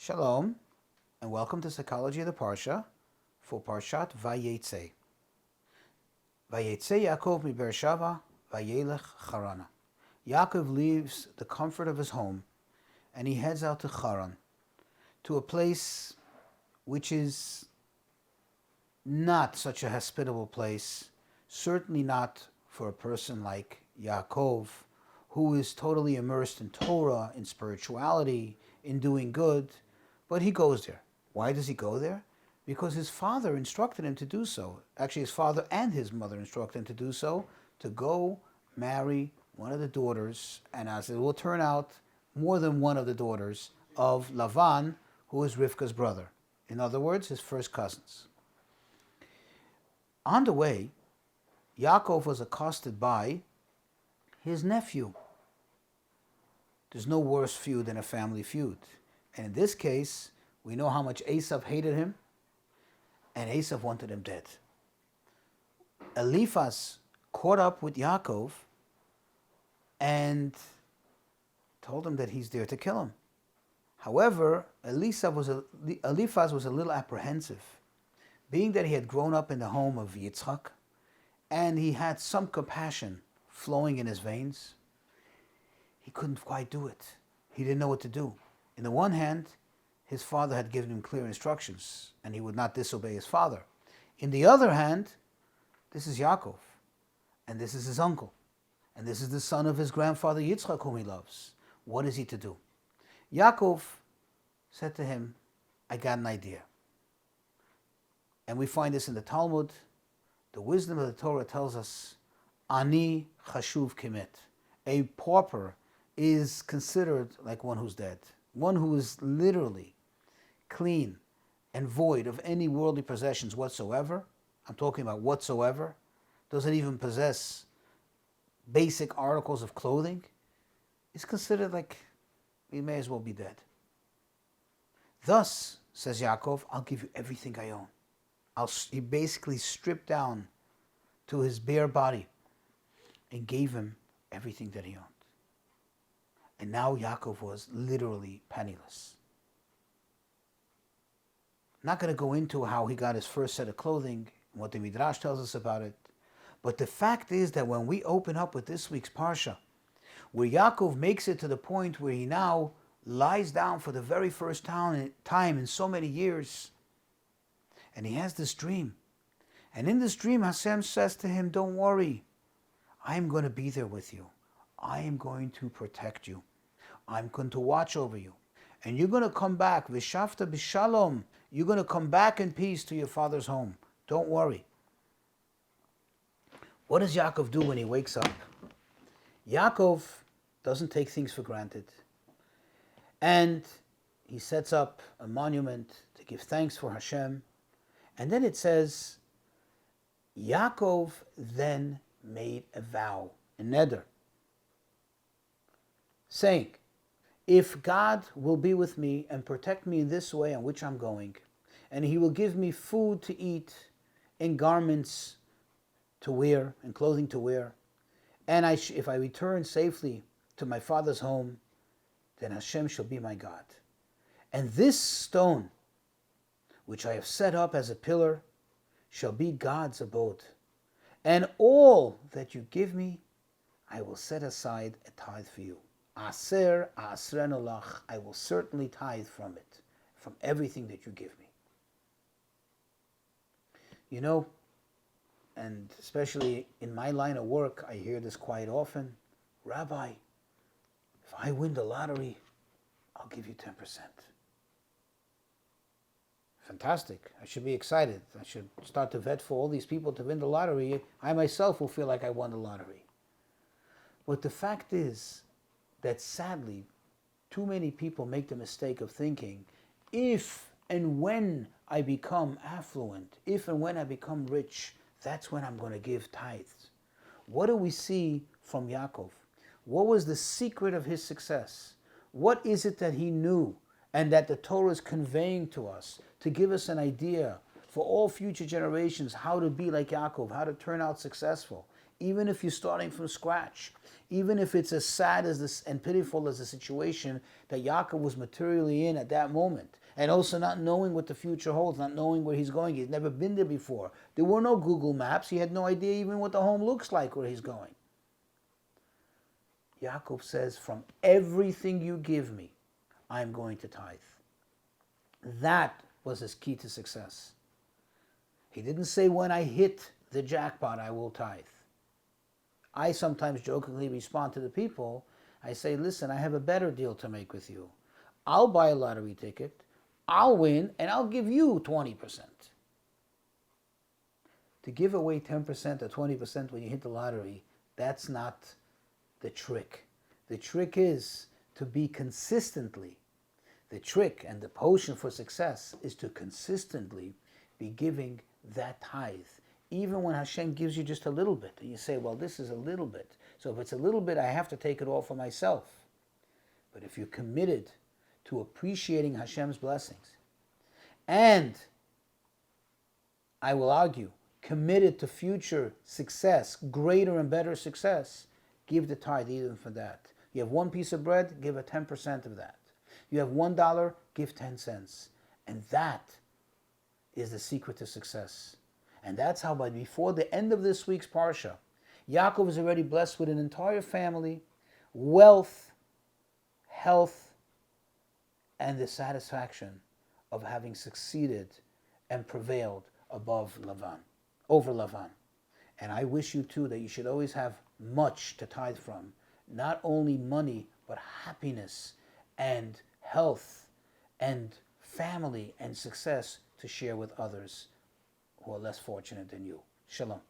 Shalom, and welcome to Psychology of the Parsha for Parshat Vayeitzei. Vayeitzei Yaakov mi Beersheva, Vayelech Charana. Yaakov leaves the comfort of his home, and he heads out to Haran, to a place which is not such a hospitable place, certainly not for a person like Yaakov, who is totally immersed in Torah, in spirituality, in doing good. But he goes there. Why does he go there? Because his father instructed him to do so. Actually, his father and his mother instructed him to do so, to go marry one of the daughters, and as it will turn out, more than one of the daughters of Lavan, who is Rivka's brother. In other words, his first cousins. On the way, Yaakov was accosted by his nephew. There's no worse feud than a family feud. And in this case, we know how much Esav hated him, and Esav wanted him dead. Eliphaz caught up with Yaakov and told him that he's there to kill him. However, Eliphaz was a little apprehensive, being that he had grown up in the home of Yitzchak, and he had some compassion flowing in his veins. He couldn't quite do it. He didn't know what to do. In the one hand, his father had given him clear instructions, and he would not disobey his father. In the other hand, this is Yaakov, and this is his uncle, and this is the son of his grandfather Yitzchak, whom he loves. What is he to do? Yaakov said to him, I got an idea. And we find this in the Talmud. The wisdom of the Torah tells us, Ani chashuv kimet. A pauper is considered like one who's dead. One who is literally clean and void of any worldly possessions whatsoever. I'm talking about whatsoever. Doesn't even possess basic articles of clothing. Is considered like he may as well be dead. Thus, says Yaakov, I'll give you everything I own. He basically stripped down to his bare body and gave him everything that he owned. And now Yaakov was literally penniless. I'm not going to go into how he got his first set of clothing, and what the Midrash tells us about it. But the fact is that when we open up with this week's Parsha, where Yaakov makes it to the point where he now lies down for the very first time in so many years, and he has this dream. And in this dream, Hashem says to him, don't worry, I am going to be there with you. I am going to protect you. I'm going to watch over you. And you're going to come back. V'shavta b'shalom. You're going to come back in peace to your father's home. Don't worry. What does Yaakov do when he wakes up? Yaakov doesn't take things for granted. And he sets up a monument to give thanks for Hashem. And then it says, Yaakov then made a vow, a neder, saying, if God will be with me and protect me in this way on which I'm going, and he will give me food to eat and garments to wear and clothing to wear, and if I return safely to my father's home, then Hashem shall be my God. And this stone, which I have set up as a pillar, shall be God's abode. And all that you give me, I will set aside a tithe for you. Aser asrenu lach, I will certainly tithe from it, from everything that you give me. You know, and especially in my line of work, I hear this quite often. Rabbi, if I win the lottery, I'll give you 10%. Fantastic. I should be excited. I should start to vet for all these people to win the lottery. I myself will feel like I won the lottery. But the fact is that sadly, too many people make the mistake of thinking, if and when I become affluent, if and when I become rich, that's when I'm going to give tithes. What do we see from Yaakov? What was the secret of his success? What is it that he knew and that the Torah is conveying to us to give us an idea for all future generations how to be like Yaakov, how to turn out successful? even if you're starting from scratch, even if it's as sad as this and pitiful as the situation that Yaakov was materially in at that moment, and also not knowing what the future holds, not knowing where he's going. He's never been there before. There were no Google Maps. He had no idea even what the home looks like where he's going. Yaakov says, from everything you give me, I'm going to tithe. That was his key to success. He didn't say, when I hit the jackpot, I will tithe. I sometimes jokingly respond to the people. I say, listen, I have a better deal to make with you. I'll buy a lottery ticket, I'll win, and I'll give you 20%. To give away 10% or 20% when you hit the lottery, that's not the trick. The trick is to be consistently. The trick and the potion for success is to consistently be giving that tithe. Even when Hashem gives you just a little bit, and you say, well, this is a little bit. So if it's a little bit, I have to take it all for myself. But if you're committed to appreciating Hashem's blessings, and I will argue, committed to future success, greater and better success, give the tithe even for that. You have one piece of bread, give a 10% of that. You have $1, give 10 cents. And that is the secret to success. And that's how before the end of this week's Parsha, Yaakov is already blessed with an entire family, wealth, health, and the satisfaction of having succeeded and prevailed over Lavan. And I wish you too that you should always have much to tithe from. Not only money, but happiness and health and family and success to share with others who are less fortunate than you. Shalom.